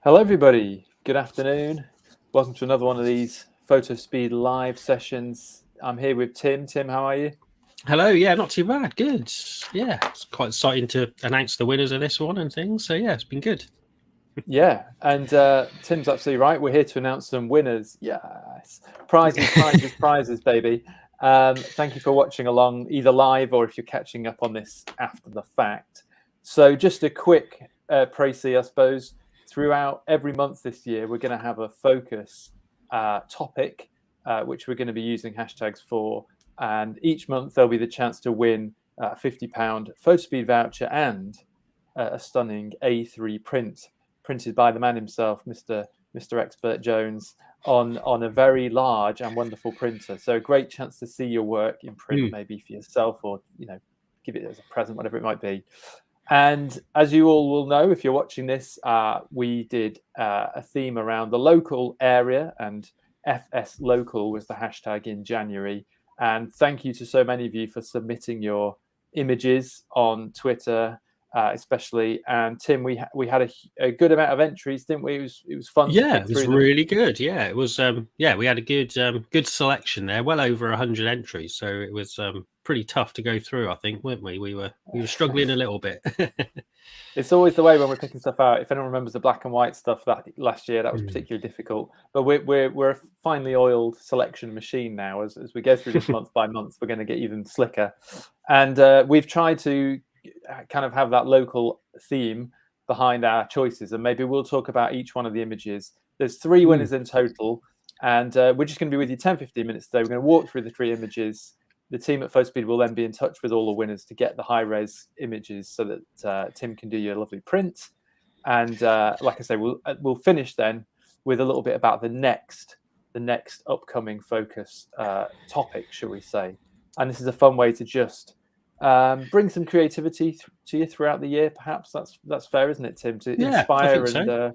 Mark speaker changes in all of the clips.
Speaker 1: Hello, everybody. Good afternoon. Welcome to another one of these Fotospeed live sessions. I'm here with Tim. Tim, how are you?
Speaker 2: Hello, yeah, not too bad. Good. Yeah, it's quite exciting to announce the winners of this one and things. So, yeah, it's been good.
Speaker 1: Yeah, and Tim's absolutely right. We're here to announce some winners. Yes. Prizes, prizes, prizes, baby. Thank you for watching along, either live or if you're catching up on this after the fact. So just a quick précis, I suppose. Throughout every month this year, we're going to have a focus topic, which we're going to be using hashtags for. And each month there'll be the chance to win a £50 Fotospeed voucher and a stunning A3 print printed by the man himself, Mr. Expert Jones, on a very large and wonderful printer. So a great chance to see your work in print, maybe for yourself, or give it as a present, whatever it might be. And as you all will know, if you're watching this, we did a theme around the local area, and FSLocal was the hashtag in January. And thank you to so many of you for submitting your images on Twitter, especially. And Tim, we had a good amount of entries, didn't we? It was fun to pick
Speaker 2: it was
Speaker 1: through them.
Speaker 2: really good. Yeah, it was. We had a good selection there. Well over 100 entries, so it was pretty tough to go through. I think, weren't we? We were struggling a little bit.
Speaker 1: It's always the way when we're picking stuff out. If anyone remembers the black and white stuff that last year, that was particularly difficult. But we're a finely oiled selection machine now. As we go through this month by month, we're going to get even slicker. And we've tried to kind of have that local theme behind our choices. And maybe we'll talk about each one of the images. There's 3 winners in total. And we're just going to be with you 10-15 minutes today. We're going to walk through the 3 images. The team at Fotospeed will then be in touch with all the winners to get the high-res images so that Tim can do your lovely print. And like I say, we'll finish then with a little bit about the next upcoming focus topic, shall we say. And this is a fun way to just bring some creativity to you throughout the year. Perhaps that's fair, isn't it, Tim? To inspire and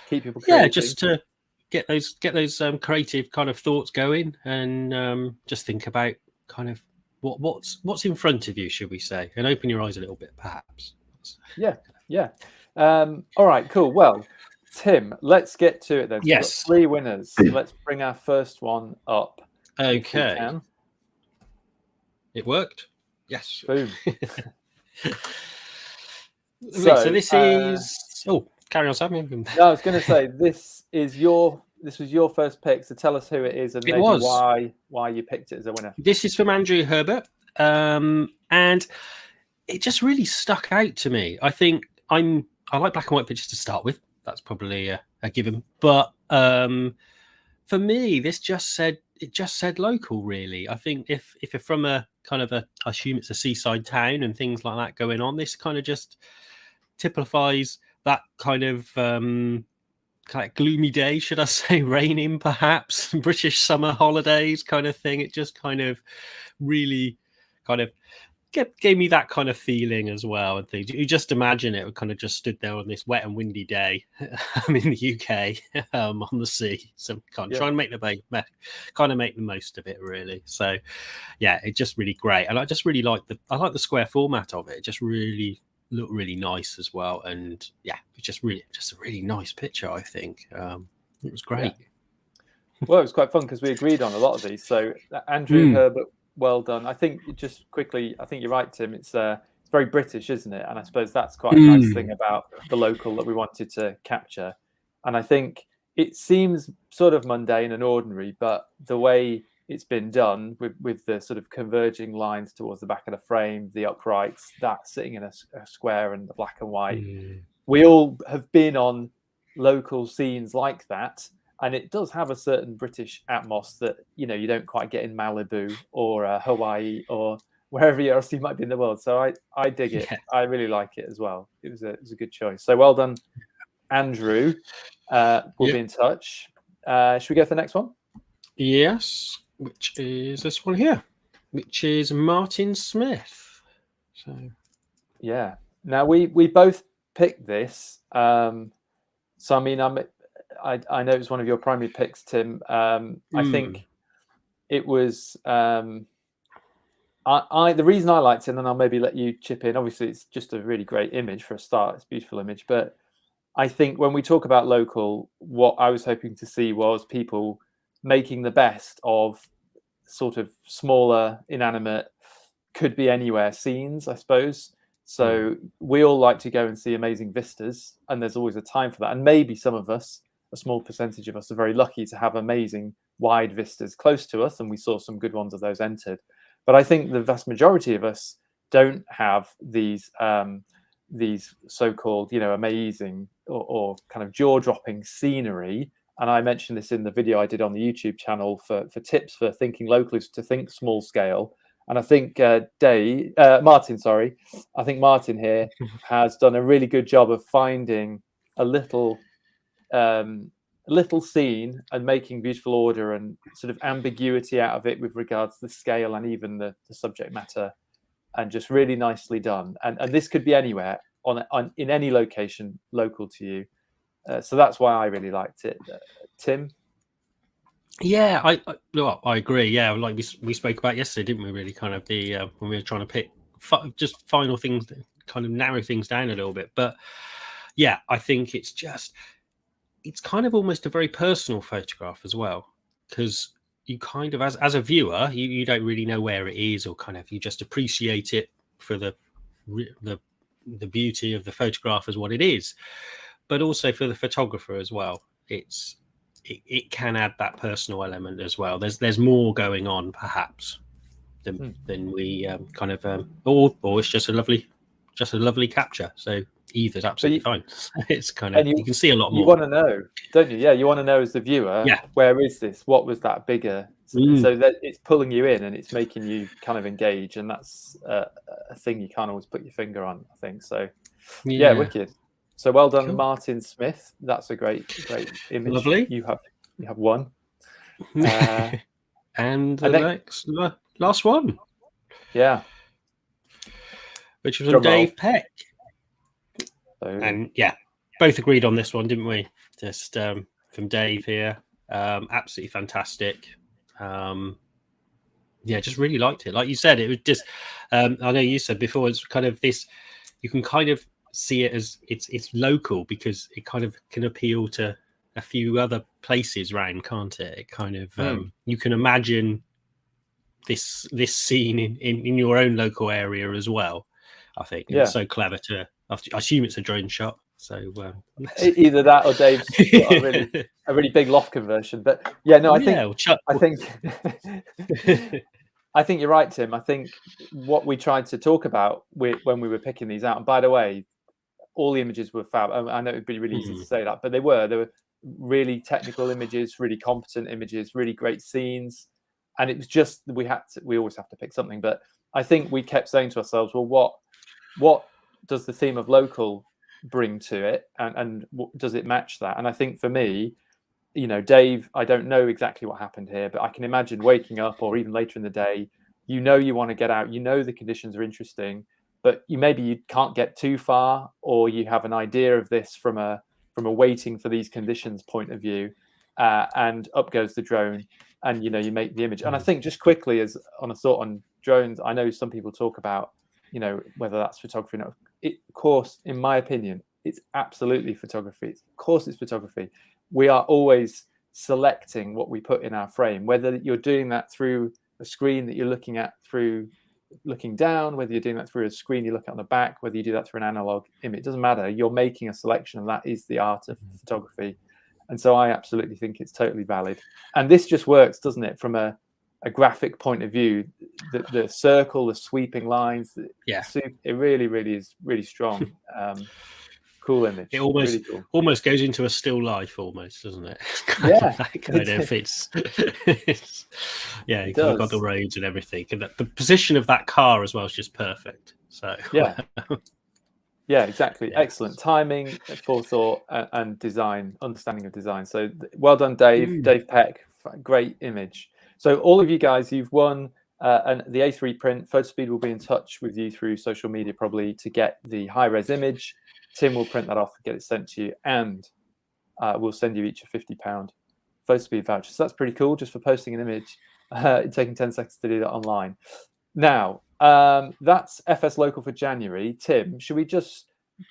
Speaker 1: keep people creating.
Speaker 2: Yeah, just to get those creative kind of thoughts going, and just think about kind of what's in front of you, should we say, and open your eyes a little bit, perhaps.
Speaker 1: Yeah. All right, cool. Well, Tim, let's get to it then. So
Speaker 2: yes,
Speaker 1: we've got 3 winners. Let's bring our first one up.
Speaker 2: Okay. It worked. Yes.
Speaker 1: Boom.
Speaker 2: So this is. Carry on, Sam.
Speaker 1: No, I was going to say this was your first pick. So tell us who it is and maybe why you picked it as a winner.
Speaker 2: This is from Andrew Herbert, and it just really stuck out to me. I think I like black and white pictures to start with. That's probably a given. But for me, this just said local. Really, I think if you're from a kind of I assume it's a seaside town and things like that going on, this kind of just typifies that kind of gloomy day, should I say, raining perhaps, British summer holidays kind of thing. It just kind of really kind of gave me that kind of feeling as well. And things you just imagine it kind of just stood there on this wet and windy day in the UK on the sea. So try and make the most of it, really. So yeah, it's just really great, and I just really like the square format of it. It just really looked really nice as well, and yeah, it's just a really nice picture. I think it was great.
Speaker 1: Well, it was quite fun because we agreed on a lot of these. So Andrew Herbert, well done. I think just quickly, I think you're right, Tim. It's very British, isn't it? And I suppose that's quite a nice thing about the local that we wanted to capture. And I think it seems sort of mundane and ordinary, but the way it's been done with the sort of converging lines towards the back of the frame, the uprights, that sitting in a square and the black and white. We all have been on local scenes like that. And it does have a certain British atmos that, you don't quite get in Malibu or Hawaii or wherever else you might be in the world. So I dig it. Yeah. I really like it as well. It was a good choice. So well done, Andrew. We'll be in touch. Should we go for the next one?
Speaker 2: Yes, which is this one here, which is Martin Smith. So
Speaker 1: yeah. Now we both picked this. So I mean, I know it was one of your primary picks, Tim. I think it was. The reason I liked it, and then I'll maybe let you chip in. Obviously, it's just a really great image for a start. It's a beautiful image, but I think when we talk about local, what I was hoping to see was people making the best of sort of smaller, inanimate, could be anywhere scenes, I suppose. So we all like to go and see amazing vistas, and there's always a time for that. And maybe some of us, a small percentage of us, are very lucky to have amazing wide vistas close to us, and we saw some good ones of those entered. But I think the vast majority of us don't have these so-called, amazing or kind of jaw-dropping scenery. And I mentioned this in the video I did on the YouTube channel for tips for thinking locally, to think small scale. And I think Martin, I think Martin here has done a really good job of finding a little scene and making beautiful order and sort of ambiguity out of it with regards to the scale and even the subject matter, and just really nicely done. And this could be anywhere in any location local to you. So that's why I really liked it. Tim?
Speaker 2: Yeah, I agree. Yeah, like we spoke about yesterday, didn't we? Really, kind of the when we were trying to pick just final things, kind of narrow things down a little bit. But yeah, I think it's kind of almost a very personal photograph as well, because you kind of, as a viewer, you don't really know where it is, or kind of you just appreciate it for the beauty of the photograph as what it is, but also for the photographer as well. It can add that personal element as well. There's more going on perhaps than we kind of or it's just a lovely capture. So either's absolutely fine. It's kind of you can see a lot more.
Speaker 1: You want to know, don't you? Yeah, you want to know as the viewer.
Speaker 2: Yeah.
Speaker 1: Where is this? What was that bigger? So that it's pulling you in and it's making you kind of engage, and that's a thing you can't always put your finger on, I think. So yeah, wicked. So well done, cool. Martin Smith. That's a great image.
Speaker 2: Lovely.
Speaker 1: You have one.
Speaker 2: And the last one.
Speaker 1: Yeah.
Speaker 2: Which was from Dave Peck. And yeah, both agreed on this one, didn't we? Just from Dave here. Absolutely fantastic. Yeah, just really liked it. Like you said, it was just I know you said before, it's kind of this, you can kind of see it as it's local because it kind of can appeal to a few other places around, can't it? It kind of you can imagine this scene in your own local area as well. I think it's so clever to. I assume it's a drone shot. So
Speaker 1: either that or Dave's got a really big loft conversion. But yeah, no, I think I think you're right, Tim. I think what we tried to talk about when we were picking these out, and by the way, all the images were fab. I know it'd be really easy to say that, but they were really technical images, really competent images, really great scenes. And it was just, we always have to pick something. But I think we kept saying to ourselves, well, what does the theme of local bring to it? And does it match that? And I think for me, Dave, I don't know exactly what happened here, but I can imagine waking up or even later in the day, you want to get out, the conditions are interesting, but maybe you can't get too far, or you have an idea of this from a waiting for these conditions point of view, and up goes the drone, and you make the image. And I think just quickly, as on a thought on drones, I know some people talk about whether that's photography or not. Of course, in my opinion, it's absolutely photography. Of course, it's photography. We are always selecting what we put in our frame, whether you're doing that through a screen that you're looking at through looking down, whether you're doing that through a screen you look at on the back, whether you do that through an analog image, it doesn't matter. You're making a selection, and that is the art of photography. And so I absolutely think it's totally valid. And this just works, doesn't it, from a graphic point of view? The circle, the sweeping lines, it really, really is really strong. Cool image.
Speaker 2: It almost
Speaker 1: really cool.
Speaker 2: Almost goes into a still life, almost, doesn't it? You've got the roads and everything, and the position of that car as well is just perfect. So
Speaker 1: yeah, exactly. Yeah. Excellent timing, forethought, and design, understanding of design. So well done, Dave. Dave Peck, great image. So all of you guys, you've won the A3 print. Fotospeed will be in touch with you through social media probably to get the high-res image. Tim will print that off and get it sent to you, and we'll send you each a £50 Fotospeed voucher. So that's pretty cool, just for posting an image, taking 10 seconds to do that online. Now, that's FSLocal for January. Tim, should we just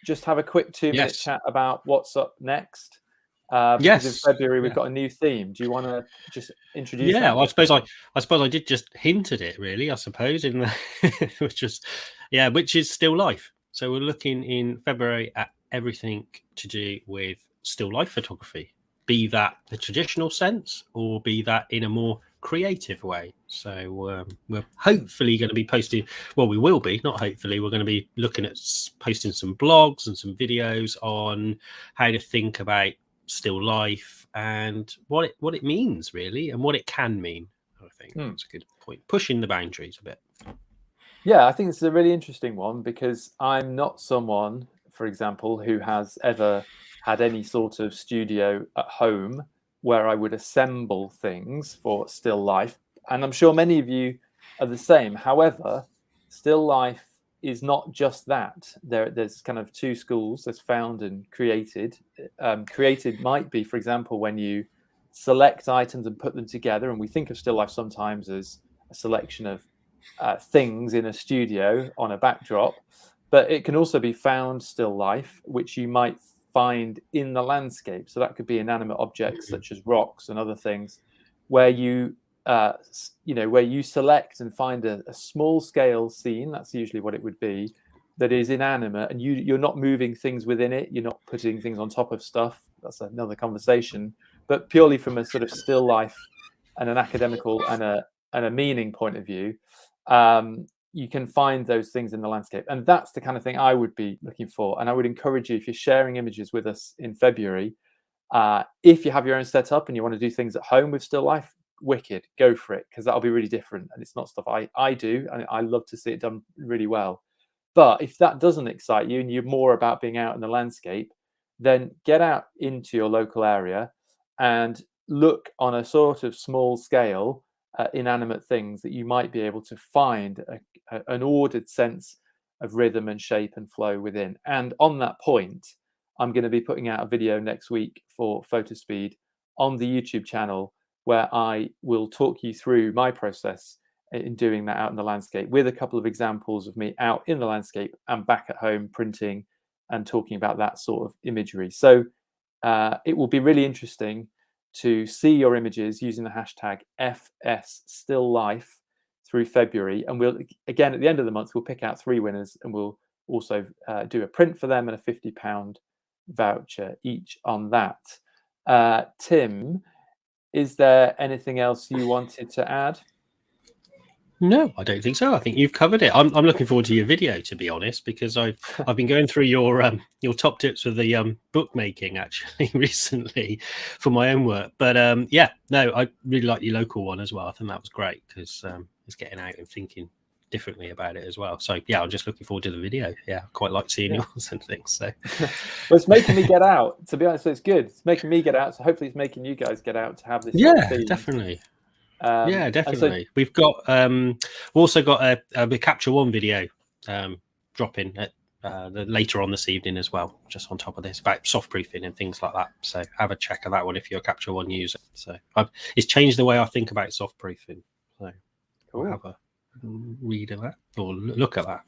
Speaker 1: just have a quick 2-minute
Speaker 2: Yes.
Speaker 1: chat about what's up next? Because in
Speaker 2: Yes.
Speaker 1: February we've
Speaker 2: Yeah.
Speaker 1: got a new theme. Do you want to just introduce
Speaker 2: Yeah,
Speaker 1: that?
Speaker 2: well, I suppose I did just hint at it, really. I suppose in the which is still life. So we're looking in February at everything to do with still life photography, be that the traditional sense or be that in a more creative way. So we're hopefully going to be posting. Well, we will be, not hopefully. We're going to be looking at posting some blogs and some videos on how to think about still life and what it means really, and what it can mean. I think that's a good point. Pushing the boundaries a bit.
Speaker 1: Yeah, I think this is a really interesting one because I'm not someone, for example, who has ever had any sort of studio at home where I would assemble things for still life. And I'm sure many of you are the same. However, still life is not just that. There's kind of two schools. There's found and created. Created might be, for example, when you select items and put them together. And we think of still life sometimes as a selection of things in a studio on a backdrop, but it can also be found still life, which you might find in the landscape. So that could be inanimate objects such as rocks and other things, where you where you select and find a small scale scene. That's usually what it would be, that is inanimate, and you're not moving things within it. You're not putting things on top of stuff. That's another conversation. But purely from a sort of still life and an academical and a meaning point of view, you can find those things in the landscape. And that's the kind of thing I would be looking for. And I would encourage you, if you're sharing images with us in February, if you have your own setup and you want to do things at home with still life, wicked, go for it, because that'll be really different. And it's not stuff I do, and I love to see it done really well. But if that doesn't excite you and you're more about being out in the landscape, then get out into your local area and look on a sort of small scale inanimate things that you might be able to find an ordered sense of rhythm and shape and flow within. And on that point, I'm going to be putting out a video next week for Fotospeed on the YouTube channel where I will talk you through my process in doing that out in the landscape, with a couple of examples of me out in the landscape and back at home printing and talking about that sort of imagery. So it will be really interesting to see your images using the hashtag FSStillLife through February. And we'll, again, at the end of the month, we'll pick out 3 winners, and we'll also do a print for them and a £50 voucher each on that. Tim, is there anything else you wanted to add?
Speaker 2: No, I don't think so. I think you've covered it. I'm looking forward to your video, to be honest, because I've been going through your top tips for the bookmaking actually recently for my own work. But yeah, no, I really like your local one as well. I think that was great because it's getting out and thinking differently about it as well. So yeah, I'm just looking forward to the video. Yeah, I quite like seeing yours and things. So
Speaker 1: well, it's making me get out. To be honest, so it's good. It's making me get out. So hopefully, it's making you guys get out to have this.
Speaker 2: Yeah, definitely.
Speaker 1: Yeah,
Speaker 2: definitely. So, we've got we've also got a Capture One video dropping at later on this evening as well, just on top of this, about soft proofing and things like that. So have a check of that one if you're a Capture One user. So it's changed the way I think about soft proofing. So cool. I'll have a read of that or look at that.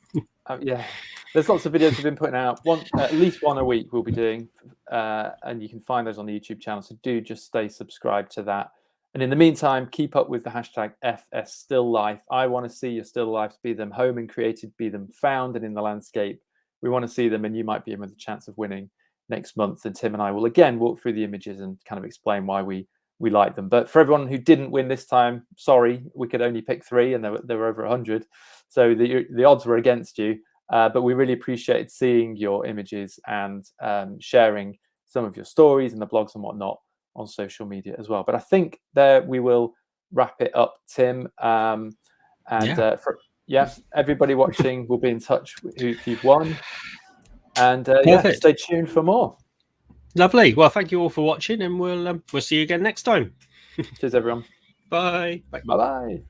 Speaker 1: Yeah, there's lots of videos we've been putting out. At least one a week we'll be doing, and you can find those on the YouTube channel. So do just stay subscribed to that. And in the meantime, keep up with the hashtag FSStillLife. I want to see your still lives, be them home and created, be them found and in the landscape. We want to see them, and you might be in with a chance of winning next month. And Tim and I will again walk through the images and kind of explain why we like them. But for everyone who didn't win this time, sorry, we could only pick 3, and there were over 100. So the odds were against you. But we really appreciated seeing your images and sharing some of your stories and the blogs and whatnot on social media as well. But I think there we will wrap it up, Tim. Everybody watching will be in touch if you've won. And stay tuned for more.
Speaker 2: Lovely. Well, thank you all for watching, and we'll see you again next time.
Speaker 1: Cheers, everyone.
Speaker 2: Bye.
Speaker 1: Bye-bye.